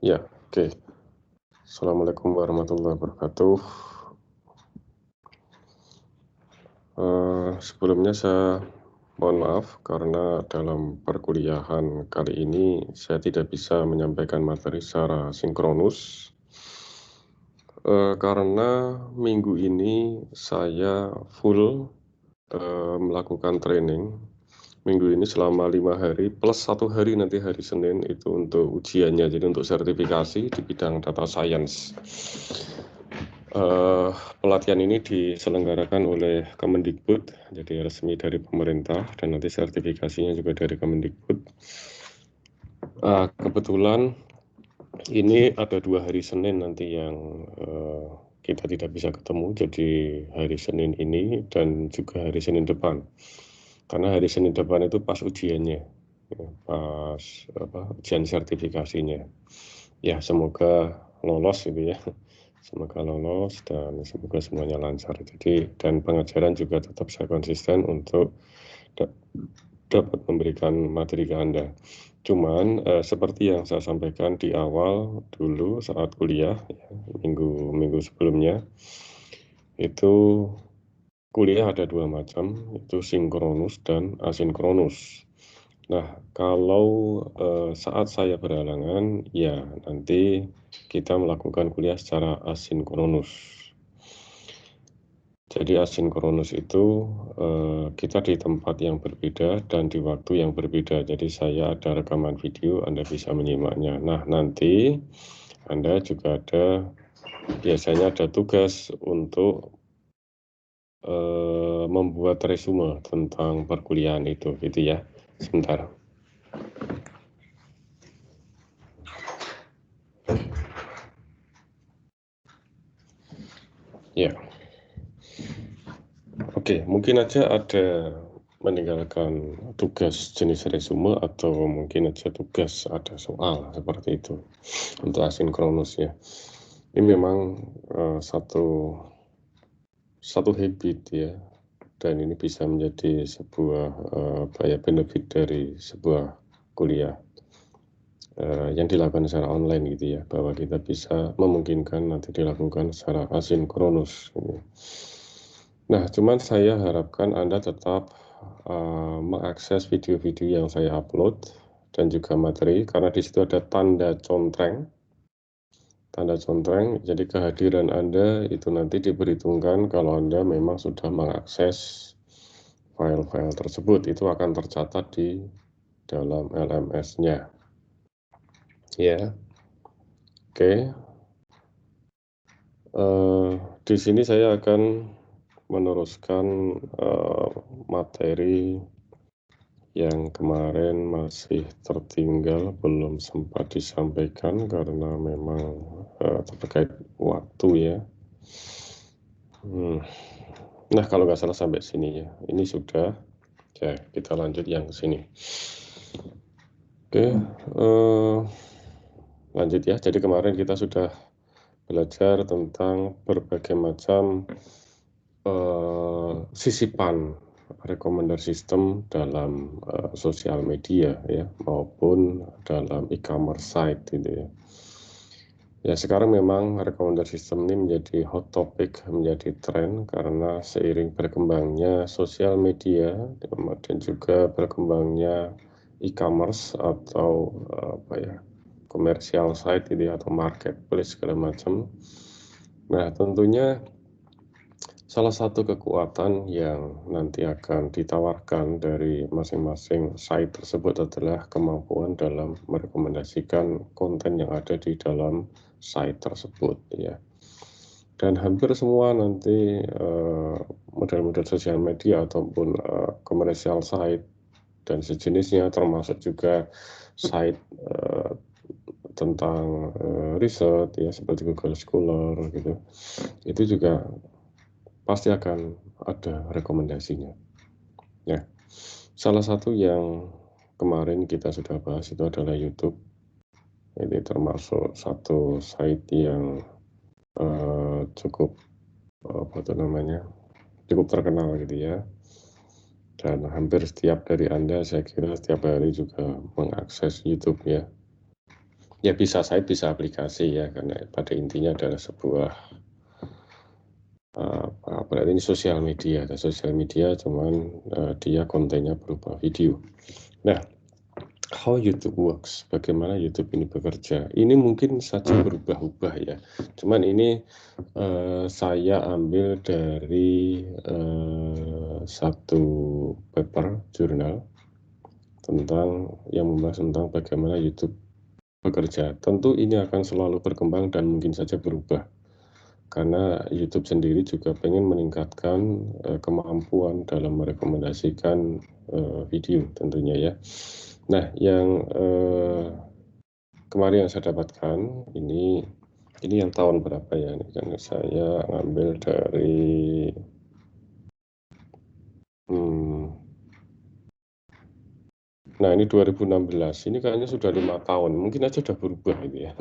Ya, oke. Assalamualaikum warahmatullahi wabarakatuh. Sebelumnya saya mohon maaf karena dalam perkuliahan kali ini saya tidak bisa menyampaikan materi secara sinkronus, karena minggu ini saya full, melakukan training. Minggu ini selama 5 hari plus 1 hari nanti hari Senin itu untuk ujiannya, jadi untuk sertifikasi di bidang data science. Pelatihan ini diselenggarakan oleh Kemendikbud, jadi resmi dari pemerintah, dan nanti sertifikasinya juga dari Kemendikbud. Kebetulan ini ada 2 hari Senin nanti yang kita tidak bisa ketemu, jadi hari Senin ini dan juga hari Senin depan. Karena hari Senin depan itu pas ujiannya, pas ujian sertifikasinya. Ya, semoga lolos gitu ya. Semoga lolos dan semoga semuanya lancar. Jadi dan pengajaran juga tetap saya konsisten untuk dapat memberikan materi ke Anda. Cuman seperti yang saya sampaikan di awal dulu saat kuliah ya, minggu sebelumnya, itu kuliah ada 2 macam, itu sinkronus dan asinkronus. Nah, kalau saat saya berhalangan, ya nanti kita melakukan kuliah secara asinkronus. Jadi asinkronus itu kita di tempat yang berbeda dan di waktu yang berbeda. Jadi saya ada rekaman video, Anda bisa menyimaknya. Nah, nanti Anda juga biasanya ada tugas untuk membuat resume tentang perkuliahan itu, gitu ya. Sebentar. Ya. Oke, mungkin aja ada meninggalkan tugas jenis resume atau mungkin aja tugas ada soal seperti itu untuk asinkronus ya. Ini memang satu habit ya, dan ini bisa menjadi sebuah benefit dari sebuah kuliah yang dilakukan secara online gitu ya, bahwa kita bisa memungkinkan nanti dilakukan secara asinkronus gitu. Nah, cuman saya harapkan Anda tetap mengakses video-video yang saya upload dan juga materi, karena di situ ada tanda contreng. Tanda contreng, jadi kehadiran Anda itu nanti diperhitungkan kalau Anda memang sudah mengakses file-file tersebut, itu akan tercatat di dalam LMS-nya. Ya, oke. Di sini saya akan meneruskan materi yang kemarin masih tertinggal, belum sempat disampaikan karena memang terkait waktu ya. Nah, kalau nggak salah sampai sini ya. Ini sudah. Ya, kita lanjut yang ke sini. Oke, lanjut ya. Jadi kemarin kita sudah belajar tentang berbagai macam sisipan rekomendasi sistem dalam sosial media ya, maupun dalam e-commerce site gitu ya. Ya, sekarang memang rekomendasi sistem ini menjadi hot topic, menjadi tren karena seiring berkembangnya sosial media dan juga berkembangnya e-commerce atau komersial site ini atau marketplace segala macam. Nah, tentunya salah satu kekuatan yang nanti akan ditawarkan dari masing-masing site tersebut adalah kemampuan dalam merekomendasikan konten yang ada di dalam site tersebut ya. Dan hampir semua nanti model-model sosial media ataupun komersial site dan sejenisnya, termasuk juga site tentang riset ya seperti Google Scholar gitu, itu juga pasti akan ada rekomendasinya. Ya, salah satu yang kemarin kita sudah bahas itu adalah YouTube. Ini termasuk satu site yang cukup cukup terkenal gitu ya. Dan hampir setiap dari Anda saya kira setiap hari juga mengakses YouTube ya. Ya bisa site, bisa aplikasi ya, karena pada intinya adalah sebuah berarti ini sosial media. Sosial media cuman dia kontennya berupa video. Nah, how YouTube works, bagaimana YouTube ini bekerja, ini mungkin saja berubah-ubah ya. Cuman ini saya ambil dari satu paper jurnal yang membahas tentang bagaimana YouTube bekerja. Tentu ini akan selalu berkembang dan mungkin saja berubah, karena YouTube sendiri juga pengen meningkatkan kemampuan dalam merekomendasikan video tentunya ya. Nah, yang kemarin yang saya dapatkan ini yang tahun berapa ya, ini kan saya ambil dari nah ini 2016, ini kayaknya sudah 5 tahun, mungkin aja sudah berubah ini ya.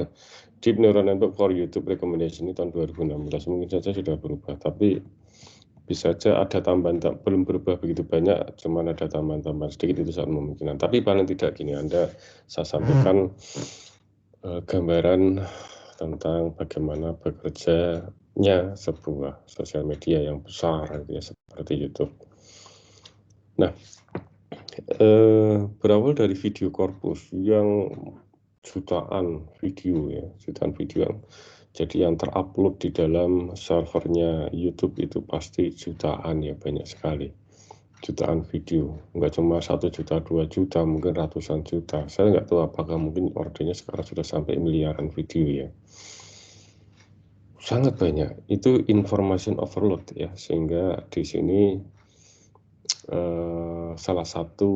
Deep Neural Network for YouTube Recommendation ini tahun 2016, mungkin saja sudah berubah, tapi bisa saja ada tambahan, belum berubah begitu banyak, cuman ada tambahan-tambahan sedikit, itu sangat memungkinkan. Tapi paling tidak gini, saya sampaikan gambaran tentang bagaimana bekerjanya sebuah sosial media yang besar gitu ya, seperti YouTube. Nah, berawal dari video corpus yang jutaan video yang jadi yang terupload di dalam servernya YouTube itu pasti jutaan ya, banyak sekali, jutaan video, nggak cuma 1 juta 2 juta, mungkin ratusan juta. Saya nggak tahu apakah mungkin ordernya sekarang sudah sampai miliaran video ya, sangat banyak. Itu information overload ya, sehingga di sini salah satu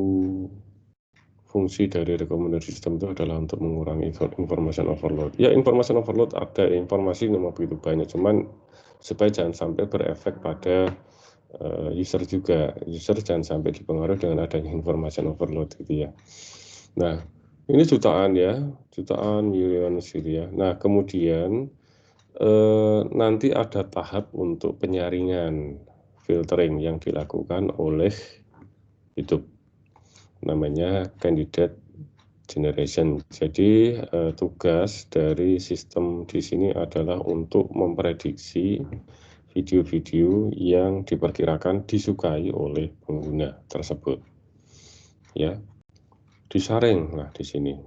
fungsi dari recommendation system itu adalah untuk mengurangi information overload. Ya, information overload ada, informasi memang begitu banyak, cuman supaya jangan sampai berefek pada user juga. User jangan sampai dipengaruhi dengan adanya information overload gitu ya. Nah, ini jutaan ya, jutaan, millions gitu ya. Nah, kemudian nanti ada tahap untuk penyaringan, filtering yang dilakukan oleh YouTube, namanya candidate generation. Jadi tugas dari sistem di sini adalah untuk memprediksi video-video yang diperkirakan disukai oleh pengguna tersebut. Ya, disaring lah di sini.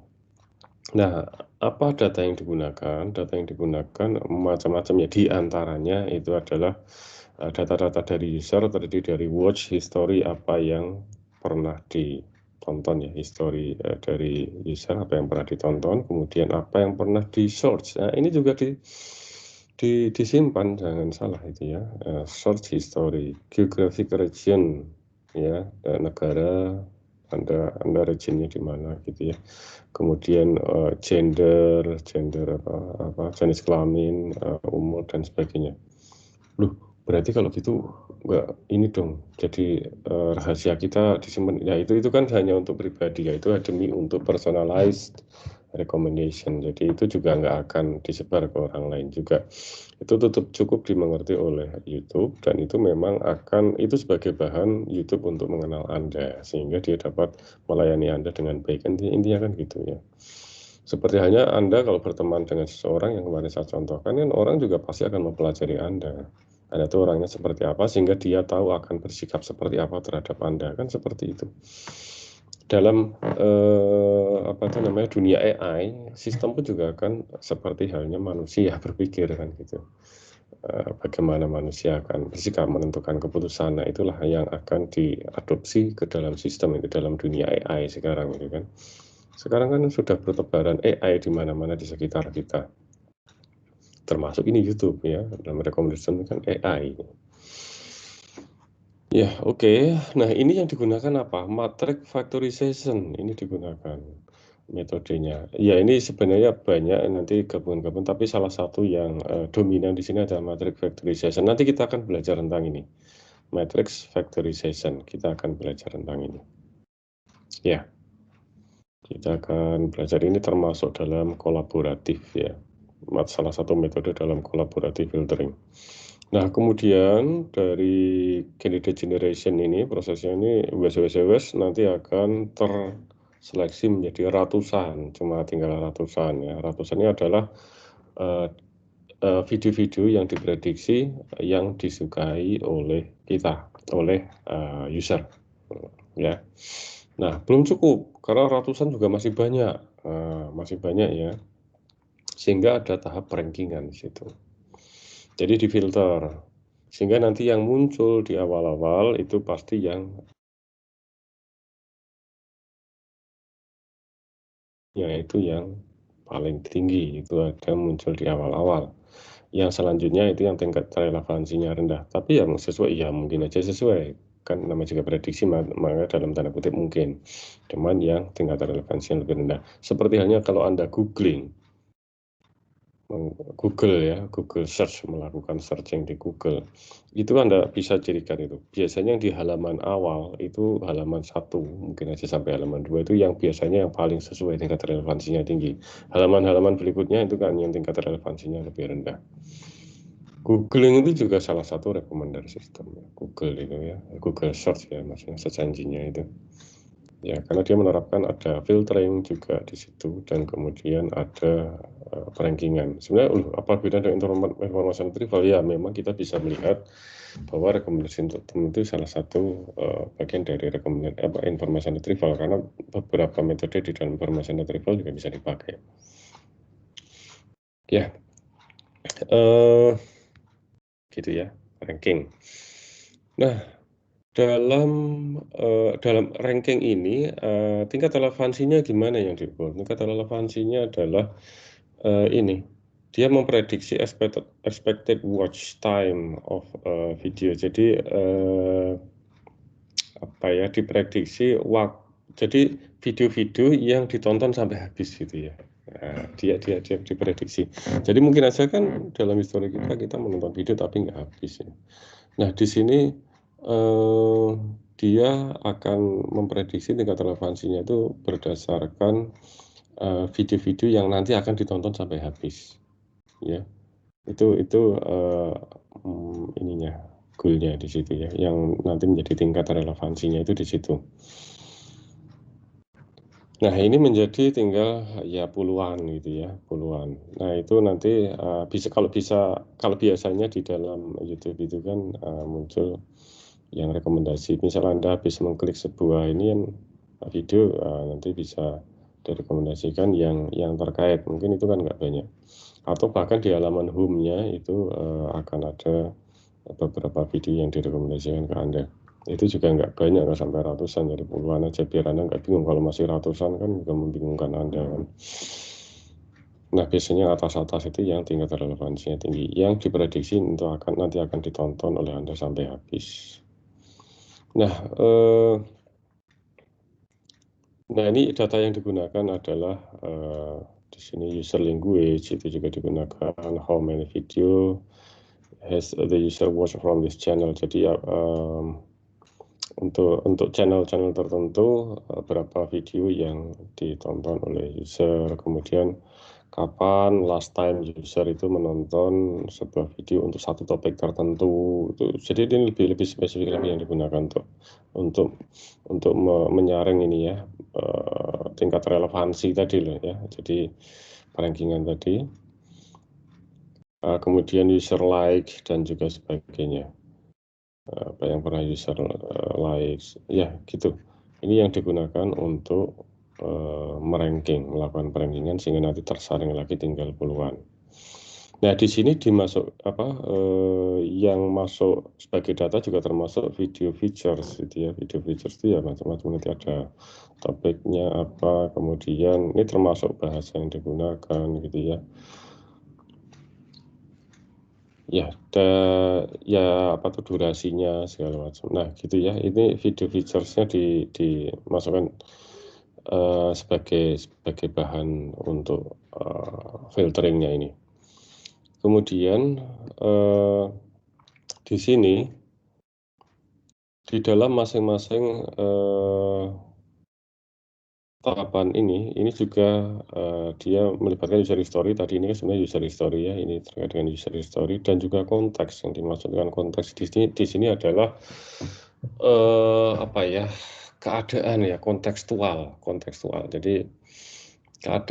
Nah, apa data yang digunakan? Data yang digunakan macam-macam ya, di antaranya itu adalah data-data dari user, terdiri dari watch history, apa yang pernah ditonton ya, history dari user, apa yang pernah ditonton, kemudian apa yang pernah di search. Nah, ini juga disimpan, jangan salah itu ya, search history, geographic region ya, negara Anda regionnya di mana gitu ya. Kemudian gender jenis kelamin, umur dan sebagainya. Loh, berarti kalau gitu nggak ini dong, jadi rahasia kita disimpan ya, itu kan hanya untuk pribadi ya, itu demi untuk personalized recommendation, jadi itu juga nggak akan disebar ke orang lain juga. Itu cukup dimengerti oleh YouTube, dan itu memang itu sebagai bahan YouTube untuk mengenal Anda, sehingga dia dapat melayani Anda dengan baik. Intinya kan gitu ya. Seperti hanya Anda kalau berteman dengan seseorang yang kemarin saya contohkan, kan orang juga pasti akan mempelajari Anda itu orangnya seperti apa, sehingga dia tahu akan bersikap seperti apa terhadap Anda, kan seperti itu. Dalam dunia AI, sistem pun juga akan seperti halnya manusia berpikir kan gitu. Bagaimana manusia akan bersikap, menentukan keputusan, nah itulah yang akan diadopsi ke dalam sistem, ke dalam dunia AI sekarang gitu kan. Sekarang kan sudah bertebaran AI di mana-mana di sekitar kita, termasuk ini YouTube ya, dalam rekomendasi kan AI. Ya, oke. Nah, ini yang digunakan apa? Matrix factorization ini digunakan metodenya. Ya, ini sebenarnya banyak nanti gabungan-gabungan, tapi salah satu yang dominan di sini adalah matrix factorization. Nanti kita akan belajar tentang ini. Matrix factorization, kita akan belajar tentang ini. Ya, kita akan belajar ini termasuk dalam kolaboratif ya. Salah satu metode dalam kolaboratif filtering. Nah, kemudian dari candidate generation ini, prosesnya ini nanti akan seleksi menjadi ratusan, cuma tinggal ratusan ya. Ratusan ini adalah video-video yang diprediksi yang disukai oleh kita, oleh user ya. Nah, belum cukup karena ratusan juga masih banyak, ya. Sehingga ada tahap rankingan di situ. Jadi difilter. Sehingga nanti yang muncul di awal-awal itu pasti yang yaitu yang paling tinggi, itu ada muncul di awal-awal. Yang selanjutnya itu yang tingkat relevansinya rendah, tapi yang sesuai ya mungkin aja sesuai, kan namanya juga prediksi maka dalam tanda kutip mungkin, cuman yang tingkat relevansinya lebih rendah. Seperti halnya kalau Anda Google ya, Google search, melakukan searching di Google, itu Anda bisa cirikan itu. Biasanya di halaman awal itu halaman 1, mungkin aja sampai halaman 2 itu yang biasanya yang paling sesuai tingkat relevansinya tinggi. Halaman-halaman berikutnya itu kan yang tingkat relevansinya lebih rendah. Googling itu juga salah satu rekomendasi sistem ya. Google itu ya, Google Search ya, maksudnya search engine-nya itu. Ya, karena dia menerapkan ada filtering juga di situ dan kemudian ada rankingan. Sebenarnya apa beda dengan informasi retrieval? Ya, memang kita bisa melihat bahwa rekomendasi tertentu itu salah satu bagian dari informasi retrieval karena beberapa metode di dalam informasi retrieval juga bisa dipakai. Ya, gitu ya, ranking. Nah, dalam ranking ini, tingkat relevansinya gimana yang diukur? Tingkat relevansinya adalah, ini, dia memprediksi expected watch time of, video. Jadi, diprediksi jadi video-video yang ditonton sampai habis gitu ya. Nah, dia diprediksi. Jadi mungkin aja kan dalam histori kita menonton video tapi nggak habis ya. Nah, di sini, dia akan memprediksi tingkat relevansinya itu berdasarkan, video-video yang nanti akan ditonton sampai habis, ya. Itu, ininya, goal-nya di situ ya, yang nanti menjadi tingkat relevansinya itu di situ. Nah, ini menjadi tinggal ya puluhan gitu ya, puluhan. Nah, itu nanti, kalau biasanya di dalam YouTube itu kan, muncul yang rekomendasi. Misal Anda habis mengklik sebuah video, nanti bisa direkomendasikan yang terkait, mungkin itu kan nggak banyak. Atau bahkan di halaman home-nya itu, akan ada beberapa video yang direkomendasikan ke Anda. Itu juga nggak banyak, nggak sampai ratusan, jadi puluhan aja biar Anda nggak bingung. Kalau masih ratusan kan juga membingungkan Anda kan. Nah, biasanya atas-atas itu yang tingkat relevansinya tinggi, yang diprediksi nanti akan ditonton oleh Anda sampai habis. Nah, ini data yang digunakan adalah, di sini user language itu juga digunakan, how many video has the user watched from this channel. Jadi ya, untuk channel-channel tertentu, berapa video yang ditonton oleh user, kemudian kapan last time user itu menonton sebuah video untuk satu topik tertentu. Jadi ini lebih spesifik lagi yang digunakan untuk menyaring ini ya, tingkat relevansi tadi loh ya. Jadi rankingan tadi, kemudian user like dan juga sebagainya. Apa yang pernah user like ya gitu. Ini yang digunakan untuk melakukan rankingan sehingga nanti tersaring lagi tinggal puluhan. Nah, di sini yang masuk sebagai data juga termasuk video features gitu ya. Video features itu ya macam-macam, nanti ada topiknya apa, kemudian ini termasuk bahasa yang digunakan gitu ya. Ya, durasinya segala macam. Nah, gitu ya, ini video features-nya dimasukkan, sebagai bahan untuk, filteringnya ini. Kemudian, di sini, di dalam masing-masing, tahapan ini juga, dia melibatkan user history. Tadi ini kan sebenarnya user history ya, ini terkait dengan user history dan juga konteks. Yang dimaksud dengan konteks di sini adalah, keadaan ya, kontekstual. Jadi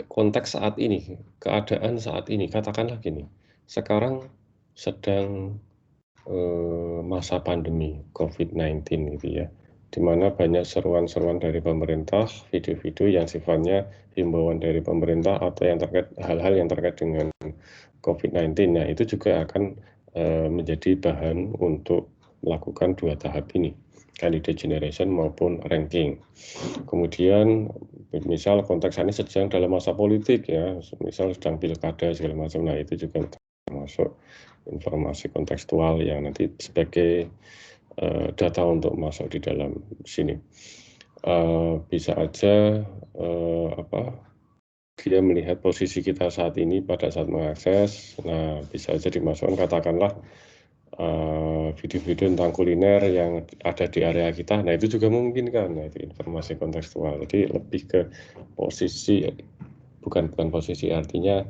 konteks saat ini, keadaan saat ini, katakanlah gini, sekarang sedang masa pandemi COVID-19 gitu ya, di mana banyak seruan-seruan dari pemerintah, video-video yang sifatnya himbauan dari pemerintah atau yang terkait hal-hal yang terkait dengan COVID-19. Nah, itu juga akan menjadi bahan untuk melakukan 2 tahap ini, candidate generation maupun ranking. Kemudian misal konteks ini sedang dalam masa politik ya, misal sedang pilkada segala macam. Nah, itu juga termasuk informasi kontekstual yang nanti sebagai data untuk masuk di dalam sini. Bisa aja dia melihat posisi kita saat ini pada saat mengakses. Nah, bisa aja dimasukkan katakanlah video-video tentang kuliner yang ada di area kita. Nah, itu juga memungkinkan. Nah, itu informasi kontekstual. Jadi lebih ke posisi, bukan posisi, artinya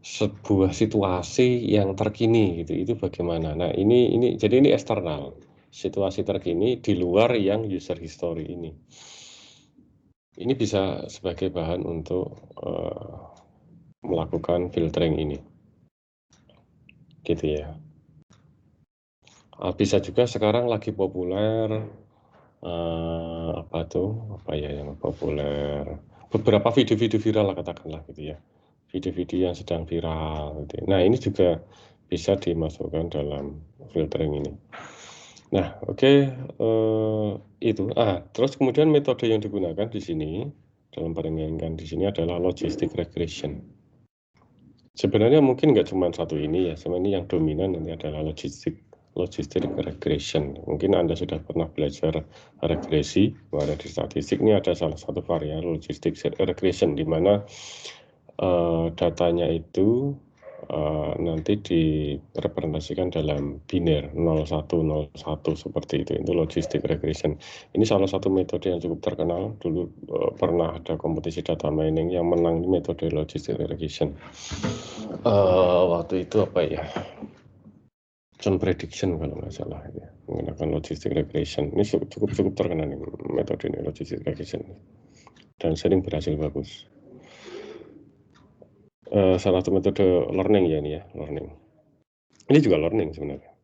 sebuah situasi yang terkini gitu. Itu bagaimana. Nah, ini jadi ini eksternal. Situasi terkini di luar yang user history ini. Ini bisa sebagai bahan untuk melakukan filtering ini. Gitu ya. Bisa juga sekarang lagi populer apa ya yang populer, beberapa video-video viral lah katakanlah gitu ya, video-video yang sedang viral gitu. Nah, ini juga bisa dimasukkan dalam filtering ini. Nah, oke, itu. Terus kemudian metode yang digunakan di sini dalam perbandingan di sini adalah logistic regression. Sebenarnya mungkin nggak cuma satu ini ya, sebenarnya ini yang dominan nanti adalah logistic regression. Mungkin Anda sudah pernah belajar regresi, ada di statistik ini ada salah satu varian logistic regression di mana datanya itu nanti direpresentasikan dalam biner 0101 seperti itu logistic regression. Ini salah satu metode yang cukup terkenal. Dulu pernah ada kompetisi data mining yang menang di metode logistic regression. Waktu itu apa ya, John Prediction kalau nggak salah ya, menggunakan logistic regression. Ini cukup terkenal nih metode ini, logistic regression, dan sering berhasil bagus. Salah satu metode learning ya ini ya, learning. Ini juga learning sebenarnya,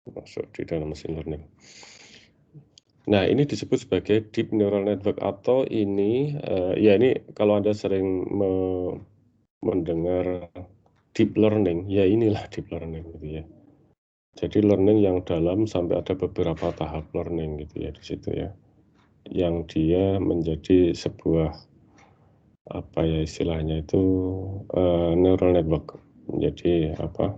masuk di dalam mesin learning. Nah, ini disebut sebagai deep neural network atau ini ya ini kalau Anda sering mendengar deep learning, ya inilah deep learning gitu ya. Jadi learning yang dalam sampai ada beberapa tahap learning gitu ya di situ ya, yang dia menjadi sebuah apa ya istilahnya itu neural network. Jadi apa?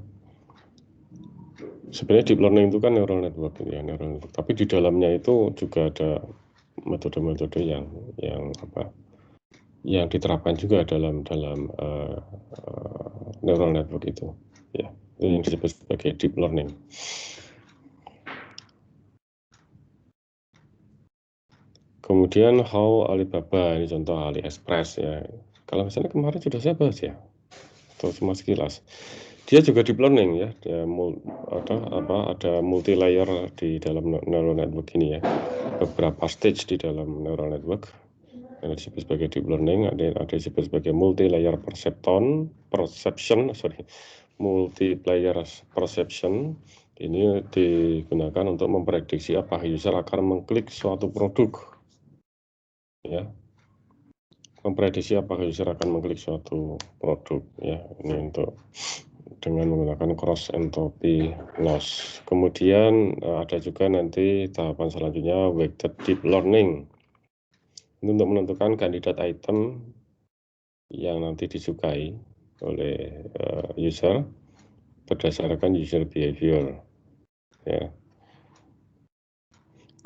Sebenarnya deep learning itu kan neural network ya, neural network. Tapi di dalamnya itu juga ada metode-metode yang apa? Yang diterapkan juga dalam neural network itu ya. Itu yang disebut sebagai deep learning. Kemudian how Alibaba, ini contoh AliExpress ya. Kalau misalnya kemarin sudah saya bahas ya, atau cuma sekilas. Dia juga deep learning ya. Dia ada multi layer di dalam neural network ini ya. Beberapa stage di dalam neural network yang disebut sebagai deep learning. Ada disebut sebagai multi layer multiplayer perception. Ini digunakan untuk memprediksi apa user akan mengklik suatu produk. Ya, memprediksi apakah user akan mengklik suatu produk ya, ini untuk dengan menggunakan cross entropy loss. Kemudian ada juga nanti tahapan selanjutnya weighted deep learning. Ini untuk menentukan kandidat item yang nanti disukai oleh user berdasarkan user behavior ya.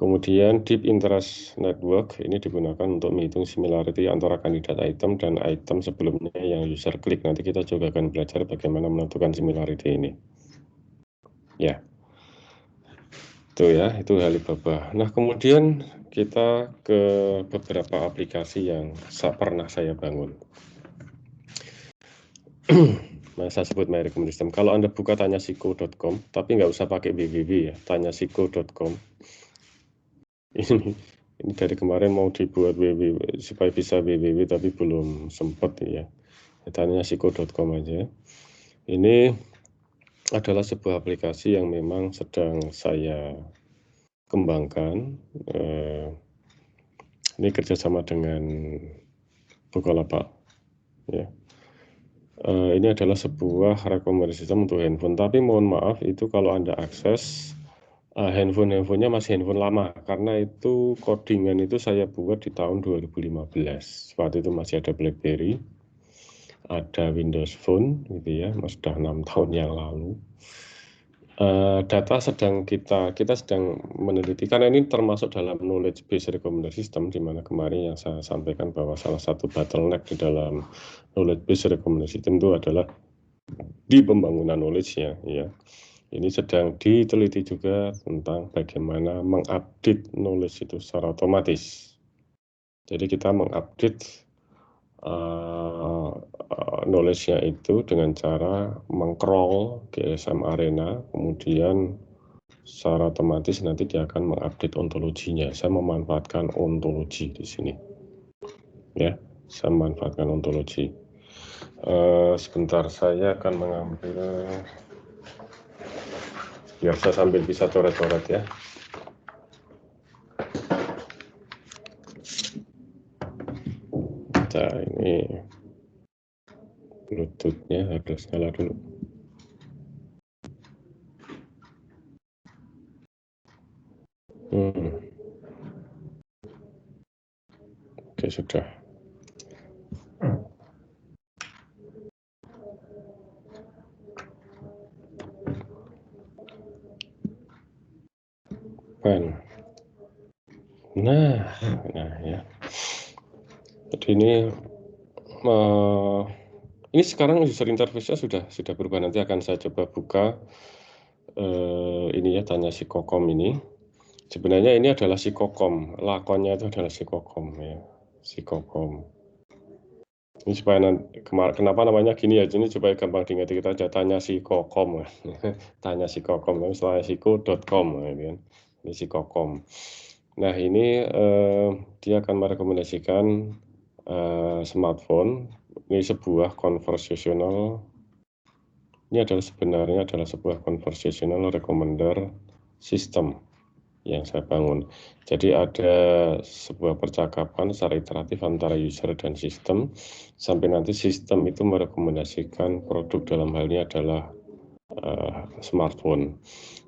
Kemudian deep interest network ini digunakan untuk menghitung similarity antara kandidat item dan item sebelumnya yang user klik. Nanti kita juga akan belajar bagaimana menentukan similarity ini. Ya, itu ya, itu Alibaba. Nah, kemudian kita ke beberapa aplikasi yang pernah saya bangun. Saya sebut My Recommendation System. Kalau Anda buka tanyasiko.com, tapi nggak usah pakai www ya, tanyasiko.com. Ini Ini dari kemarin mau dibuat www supaya bisa www tapi belum sempat ya. Tanya siko.com aja. Ini adalah sebuah aplikasi yang memang sedang saya kembangkan. Ini kerjasama dengan Bukalapak. Ya. Ini adalah sebuah rekomendasi sistem untuk handphone. Tapi mohon maaf itu kalau Anda akses handphonenya masih handphone lama, karena itu codingan itu saya buat di tahun 2015. Waktu itu masih ada BlackBerry, ada Windows Phone gitu ya, sudah 6 tahun yang lalu. Data sedang kita sedang meneliti, karena ini termasuk dalam knowledge base recommender system, di mana kemarin yang saya sampaikan bahwa salah satu bottleneck di dalam knowledge base recommender system itu adalah di pembangunan knowledge-nya ya. Ini sedang diteliti juga tentang bagaimana mengupdate knowledge itu secara otomatis. Jadi kita mengupdate knowledge-nya itu dengan cara meng-crawl GSM Arena, kemudian secara otomatis nanti dia akan mengupdate ontologinya. Saya memanfaatkan ontologi di sini. Ya, saya memanfaatkan ontologi. Sebentar, saya akan mengambil, biar saya sambil bisa coret-coret ya. Nah, ini Bluetooth-nya harus nyala dulu. Oke, sudah. Pen. Nah ya. Jadi ini sekarang user interface-nya sudah berubah. Nanti akan saya coba buka ini ya, tanya si Kokom ini. Sebenarnya ini adalah si Kokom, lakonnya itu adalah si Kokom ya, si Kokom. Ini supaya kenapa namanya gini ya, ini supaya gampang diingat, kita aja tanya si Kokom. Tanya si Kokom, tapi setelah siko.com gitu kan. Ini si Kokom. Nah, ini dia akan merekomendasikan smartphone. Ini sebuah conversational. Ini sebenarnya adalah sebuah conversational recommender system yang saya bangun. Jadi ada sebuah percakapan secara iteratif antara user dan sistem, sampai nanti sistem itu merekomendasikan produk, dalam hal ini adalah smartphone.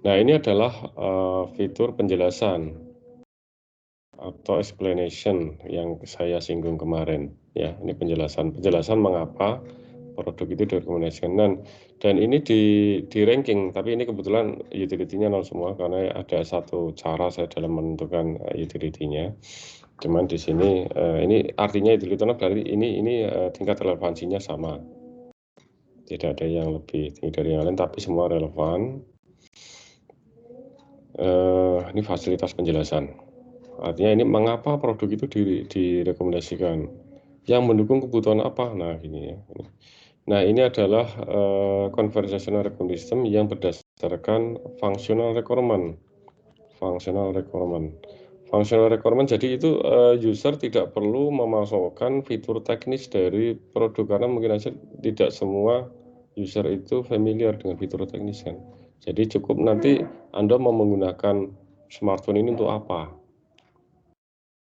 Nah, ini adalah fitur penjelasan atau explanation yang saya singgung kemarin ya. Ini penjelasan mengapa produk itu direkomendasikan, dan ini di ranking, tapi ini kebetulan utility-nya 0 semua karena ada satu cara saya dalam menentukan utility-nya. Cuman di sini ini artinya utility berarti ini tingkat relevansinya sama. Tidak ada yang lebih tinggi dari yang lain, tapi semua relevan. Ini fasilitas penjelasan. Artinya ini mengapa produk itu direkomendasikan, yang mendukung kebutuhan apa. Nah, gini ya. Nah, ini adalah conversational recommender system yang berdasarkan functional requirement. Functional requirement, jadi itu user tidak perlu memasukkan fitur teknis dari produk, karena mungkin aja tidak semua user itu familiar dengan fitur teknis kan. Jadi cukup nanti Anda mau menggunakan smartphone ini untuk apa.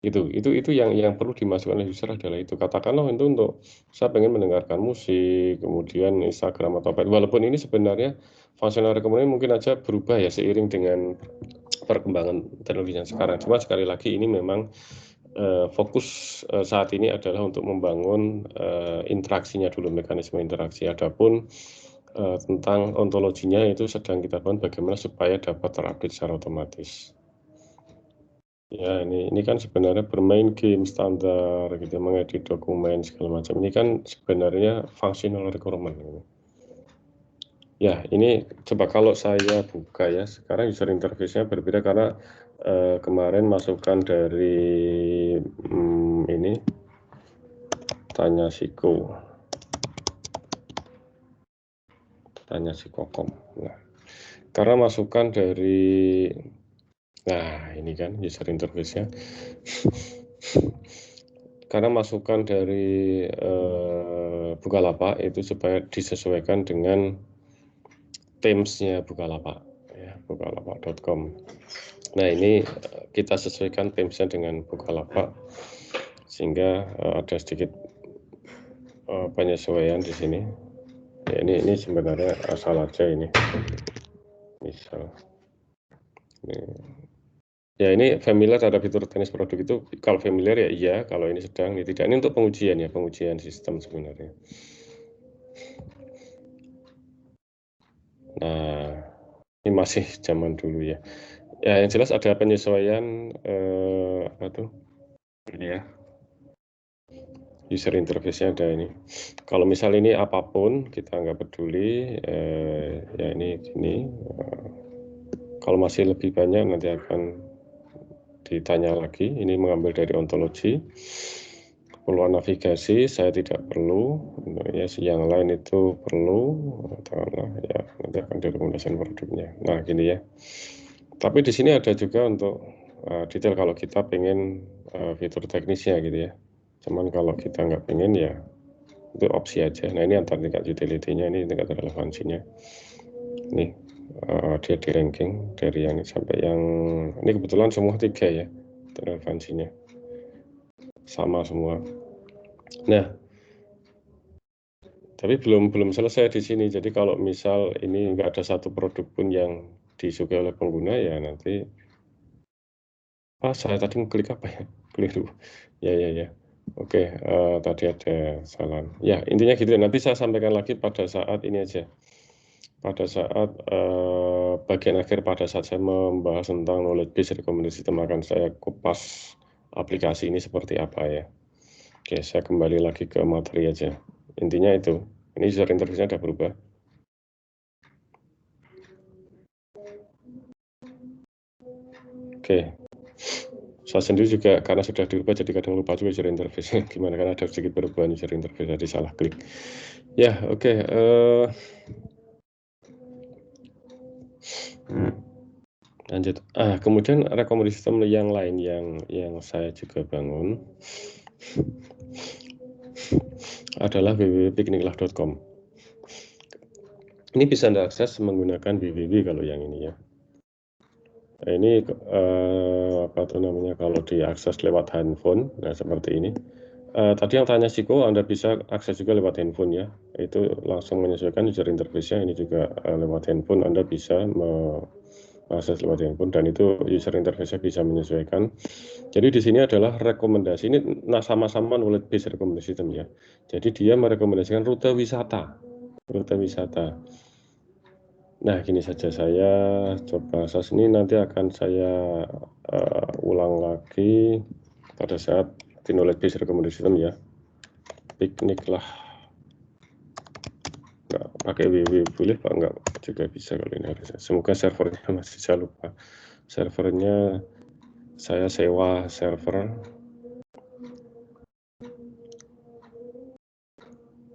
Itu yang perlu dimasukkan oleh user adalah itu. Katakanlah itu untuk saya pengen mendengarkan musik, kemudian Instagram atau apa. Walaupun ini sebenarnya functional recommender mungkin aja berubah ya seiring dengan perkembangan teknologi yang sekarang. Cuma sekali lagi ini memang fokus saat ini adalah untuk membangun interaksinya dulu, mekanisme interaksi. Adapun tentang ontologinya itu sedang kita bangun bagaimana supaya dapat terupdate secara otomatis. Ya, ini kan sebenarnya bermain game standar gitu, mengedit dokumen segala macam. Ini kan sebenarnya functional requirement gitu. Ya, ini coba kalau saya buka ya, sekarang user interface-nya berbeda karena kemarin masukan dari ini tanya si Kokom. Nah, karena masukan dari Nah, ini kan user interface-nya. Karena masukan dari Bukalapak itu supaya disesuaikan dengan themes-nya Bukalapak, ya, bukalapak.com. Nah, ini kita sesuaikan themes-nya dengan Bukalapak sehingga ada sedikit penyesuaian di sini. Ya, ini sebenarnya asal aja ini. Misal. Ya, ini familiar terhadap fitur teknis produk itu, kalau familiar ya iya, kalau ini sedang, ini tidak. Ini untuk pengujian ya, pengujian sistem sebenarnya. Nah, ini masih zaman dulu ya. Ya, yang jelas ada penyesuaian apa tuh? Ini ya. User interface-nya ada ini. Kalau misal ini apapun kita nggak peduli, ya ini gini. Kalau masih lebih banyak nanti akan ditanya lagi. Ini mengambil dari ontologi. Keperluan navigasi saya tidak perlu, ya yang lain itu perlu, katakanlah ya nanti akan direkomendasikan produknya. Nah gini ya. Tapi di sini ada juga untuk detail kalau kita pengen fitur teknisnya gitu ya. Cuman kalau kita nggak pengen ya itu opsi aja. Nah ini antar tingkat utility-nya, ini tingkat relevansinya. Nih dia di ranking dari yang sampai yang ini kebetulan semua 3 ya relevansinya sama semua. Nah tapi belum selesai di sini. Jadi kalau misal ini nggak ada satu produk pun yang disukai oleh pengguna ya nanti saya tadi ngeklik apa ya? Keliru. Ya. Oke, tadi ada salah. Ya, intinya gitu. Nanti saya sampaikan lagi pada saat ini aja. Pada saat bagian akhir pada saat saya membahas tentang knowledge base recommendation system akan saya kupas aplikasi ini seperti apa ya. Oke, saya kembali lagi ke materi aja. Intinya itu. Ini user interface-nya udah berubah. Oke. Saya sendiri juga karena sudah dirubah jadi kadang lupa juga user interface gimana, karena ada sedikit perubahan user interface tadi salah klik. Ya, oke. Lanjut. Kemudian rekomendasi sistem yang lain yang saya juga bangun adalah www.pikniklah.com. Ini bisa Anda akses menggunakan www kalau yang ini ya. Ini apa tuh namanya, kalau diakses lewat handphone, nah seperti ini. Tadi yang tanya Siko, Anda bisa akses juga lewat handphone ya. Itu langsung menyesuaikan user interface-nya, ini juga lewat handphone Anda bisa akses lewat handphone dan itu user interface-nya bisa menyesuaikan. Jadi di sini adalah rekomendasi, ini sama-sama knowledge based recommendation system ya. Jadi dia merekomendasikan rute wisata. Nah gini saja, saya coba akses ini, nanti akan saya ulang lagi pada saat di knowledge based recommendation system ya. Pikniklah, nggak pakai www boleh pak, nggak juga bisa kalau ini harusnya. Semoga servernya masih, saya lupa servernya, saya sewa server,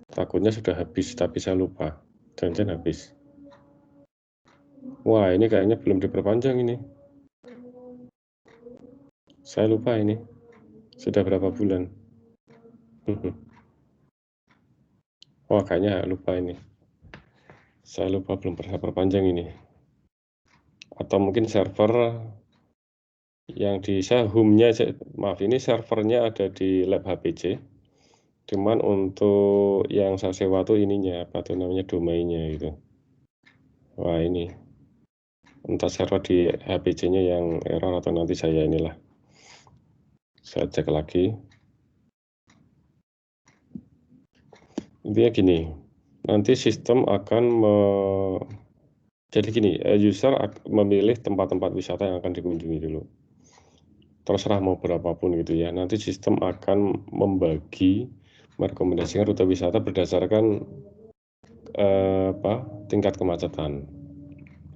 takutnya sudah habis tapi saya lupa, jangan habis. Wah ini kayaknya belum diperpanjang ini, saya lupa ini sudah berapa bulan. Wah kayaknya lupa ini, saya lupa belum pernah perpanjang ini, atau mungkin server yang di saya home-nya, maaf ini servernya ada di lab HPC, cuman untuk yang saya sewa tuh ininya apa tuh namanya, domainnya gitu. Wah ini entah server di HPC-nya yang error atau nanti saya inilah, saya cek lagi. Intinya gini, nanti sistem akan jadi gini, user memilih tempat-tempat wisata yang akan dikunjungi dulu. Terserah mau berapapun gitu ya. Nanti sistem akan membagi, merekomendasikan rute wisata berdasarkan tingkat kemacetan.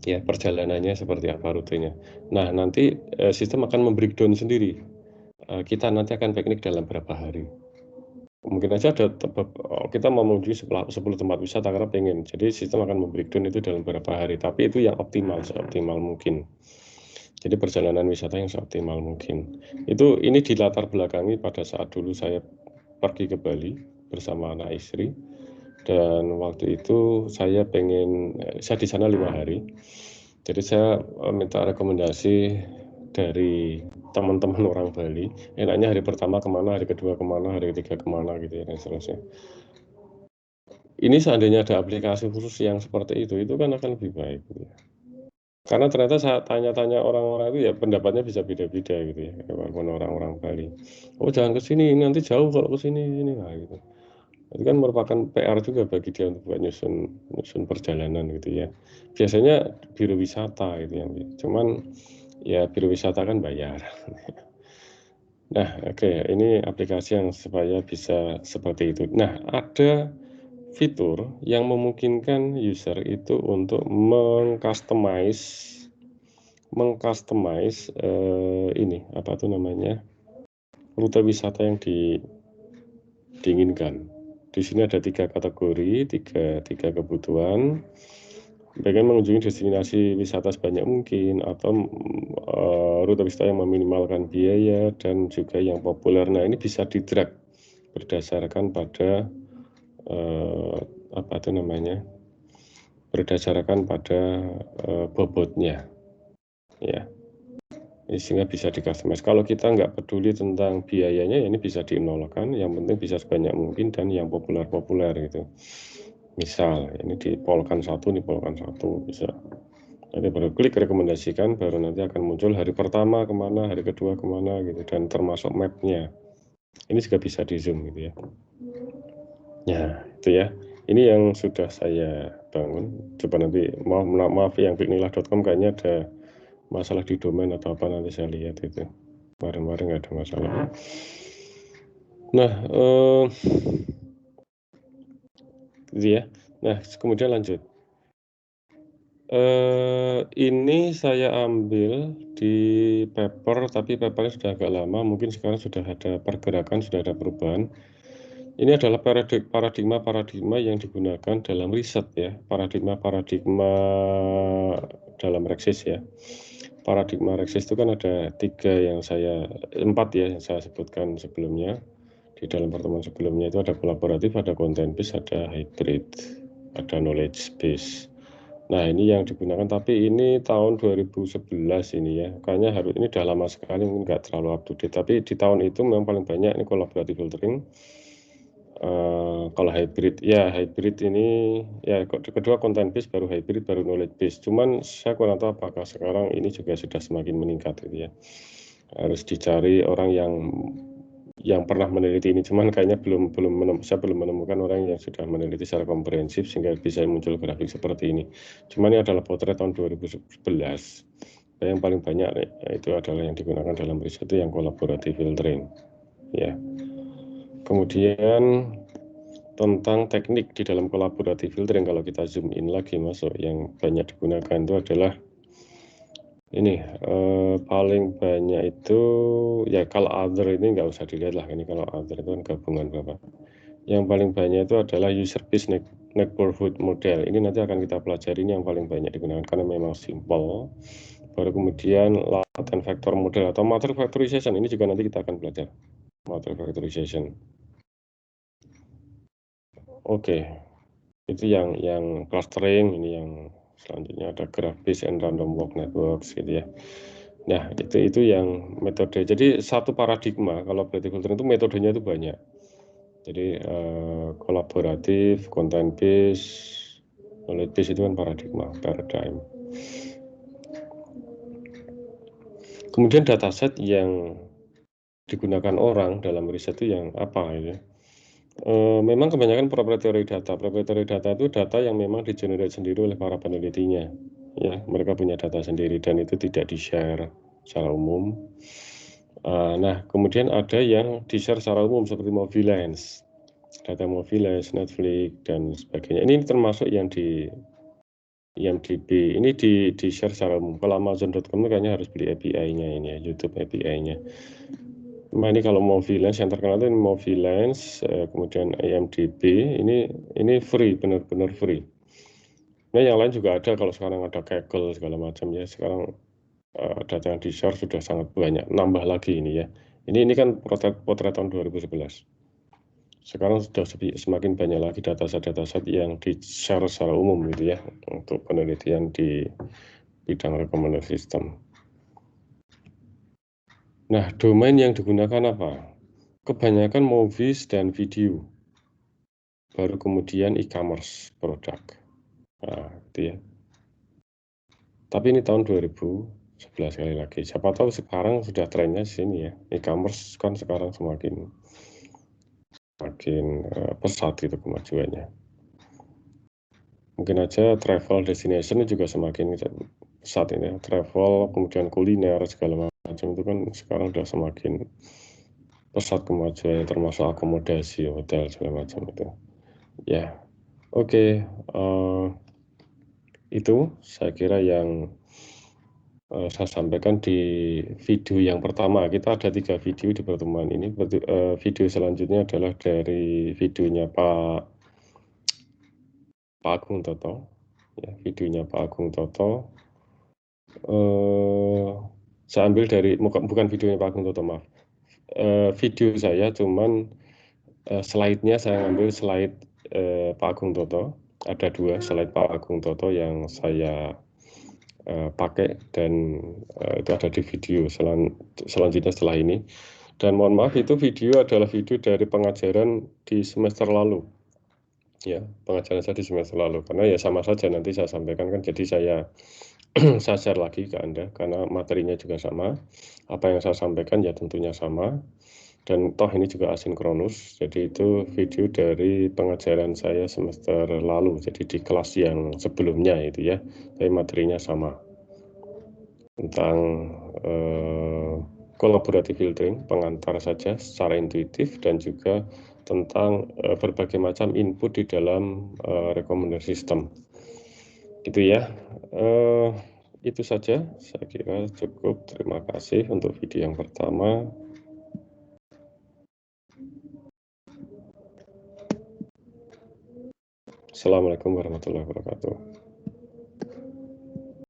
Ya, perjalanannya seperti apa rutenya. Nah, nanti sistem akan membreakdown sendiri. Kita nanti akan piknik dalam berapa hari. Mungkin aja ada kita mau menuju 10 tempat wisata karena pengen. Jadi sistem akan membreakdown itu dalam beberapa hari, tapi itu yang optimal, seoptimal mungkin. Jadi perjalanan wisata yang seoptimal mungkin. Ini dilatar belakangi pada saat dulu saya pergi ke Bali bersama anak istri, dan waktu itu saya di sana 5 hari. Jadi saya minta rekomendasi dari teman-teman orang Bali, enaknya hari pertama kemana, hari kedua kemana, hari ketiga kemana gitu ya, dan seterusnya. Ini seandainya ada aplikasi khusus yang seperti itu kan akan lebih baik gitu ya. Karena ternyata saya tanya-tanya orang-orang itu ya pendapatnya bisa beda-beda gitu ya, walaupun orang-orang Bali. "Oh jangan ke sini, nanti jauh kalau ke sini ini," nah gitu. Itu kan merupakan PR juga bagi dia untuk buat nyusun perjalanan gitu ya. Biasanya biro wisata gitu ya, cuman ya biro wisata kan bayar. Nah, oke, ini aplikasi yang supaya bisa seperti itu. Nah, ada fitur yang memungkinkan user itu untuk meng-customize, ini, apa tuh namanya, rute wisata yang diinginkan. Di sini ada 3 kategori, 3 kebutuhan. Pengen mengunjungi destinasi wisata sebanyak mungkin atau, rute wisata yang meminimalkan biaya dan juga yang populer. Nah, ini bisa di-drag berdasarkan pada, apa tuh namanya, berdasarkan pada, bobotnya, ya. Sehingga bisa di-customize. Kalau kita nggak peduli tentang biayanya, ya ini bisa dinolkan, yang penting bisa sebanyak mungkin dan yang populer-populer gitu. Misal, ini di polkan 1, ini polkan 1, bisa. Nanti baru klik rekomendasikan, baru nanti akan muncul hari pertama kemana, hari kedua kemana gitu, dan termasuk map-nya. Ini juga bisa di-zoom gitu ya. Nah, itu ya. Ini yang sudah saya bangun. Coba nanti, maaf yang piknilah.com kayaknya ada masalah di domain atau apa, nanti saya lihat itu. Kemarin nggak ada masalah. Nah, gitu ya. Nah, kemudian lanjut. Ini saya ambil di paper, tapi papernya sudah agak lama, mungkin sekarang sudah ada pergerakan, sudah ada perubahan. Ini adalah paradigma yang digunakan dalam riset ya, paradigma dalam Reksis ya. Paradigma Reksis itu kan ada 4 ya yang saya sebutkan sebelumnya. Di dalam pertemuan sebelumnya itu ada kolaboratif, ada content based, ada hybrid, ada knowledge base. Nah, ini yang digunakan, tapi ini tahun 2011 ini ya. Kayaknya ini udah lama sekali, mungkin nggak terlalu up to date. Tapi di tahun itu memang paling banyak ini collaborative filtering. Kalau hybrid ini ya, kedua content based, baru hybrid, baru knowledge base. Cuman saya kurang tahu apakah sekarang ini juga sudah semakin meningkat gitu ya. Harus dicari orang yang pernah meneliti ini, cuman kayaknya saya belum menemukan orang yang sudah meneliti secara komprehensif sehingga bisa muncul grafik seperti ini. Cuman ini adalah potret tahun 2011. Yang paling banyak itu adalah yang digunakan dalam riset itu yang collaborative filtering ya. Kemudian tentang teknik di dalam collaborative filtering, kalau kita zoom in lagi masuk, yang banyak digunakan itu adalah ini, paling banyak itu ya, kalau other ini nggak usah dilihat lah, ini kalau other itu kan gabungan Bapak. Yang paling banyak itu adalah user based neighborhood model. Ini nanti akan kita pelajari, ini yang paling banyak digunakan karena memang simple. Baru kemudian latent vector model atau matrix factorization, ini juga nanti kita akan belajar matrix factorization. Oke, itu yang clustering. Ini yang selanjutnya ada graph based and random walk networks gitu ya. Nah, itu yang metode. Jadi satu paradigma, kalau collaborative filtering itu metodenya itu banyak. Jadi kolaboratif, content based, knowledge based itu kan paradigm. Kemudian dataset yang digunakan orang dalam riset itu yang apa ya? Memang kebanyakan proprietary data. Proprietary data itu data yang memang di-generate sendiri oleh para penelitinya. Ya, mereka punya data sendiri dan itu tidak di-share secara umum. Nah, kemudian ada yang di-share secara umum seperti Movilance, data Movilance, Netflix, dan sebagainya. Ini termasuk yang di IMDb. Ini di-share secara umum. Kalau Amazon.com kayaknya harus beli API-nya ini ya, YouTube API-nya. Nah, ini kalau Movilance yang terkenal itu Movilance, kemudian IMDb, ini free, benar-benar free. Nah, yang lain juga ada, kalau sekarang ada Kaggle segala macam ya. Sekarang data yang di-share sudah sangat banyak, nambah lagi ini ya. Ini kan potret tahun 2011. Sekarang sudah semakin banyak lagi dataset yang di-share secara umum gitu ya, untuk penelitian di bidang recommender system. Nah, domain yang digunakan apa? Kebanyakan movies dan video, baru kemudian e-commerce produk. Nah, gitu ya. Tapi ini tahun 2011 sekali lagi. Siapa tahu sekarang sudah trennya sini ya. E-commerce kan sekarang semakin pesat itu kemajuannya. Mungkin aja travel destination juga semakin pesat ini ya. Travel, kemudian kuliner segala macam itu kan sekarang sudah semakin pesat kemajuannya, termasuk akomodasi hotel segala macam itu. Ya, oke. Itu saya kira yang saya sampaikan di video yang pertama. Kita ada 3 video di pertemuan ini. Video selanjutnya adalah dari videonya Pak Agung Toto. Ya, videonya Pak Agung Toto. Saya ambil dari, bukan videonya Pak Agung Toto, maaf. Video saya cuman slide-nya saya ambil slide Pak Agung Toto. Ada 2 slide Pak Agung Toto yang saya pakai, dan itu ada di video selanjutnya setelah ini. Dan mohon maaf, itu video adalah video dari pengajaran di semester lalu ya, pengajaran saya di semester lalu, karena ya sama saja nanti saya sampaikan kan, jadi saya saya share lagi ke Anda karena materinya juga sama, apa yang saya sampaikan ya tentunya sama, dan toh ini juga asinkronus. Jadi itu video dari pengajaran saya semester lalu, jadi di kelas yang sebelumnya itu ya, tapi materinya sama tentang collaborative filtering, pengantar saja secara intuitif, dan juga tentang berbagai macam input di dalam recommender system. Gitu ya. Itu saja, saya kira cukup. Terima kasih untuk video yang pertama. Assalamualaikum warahmatullahi wabarakatuh.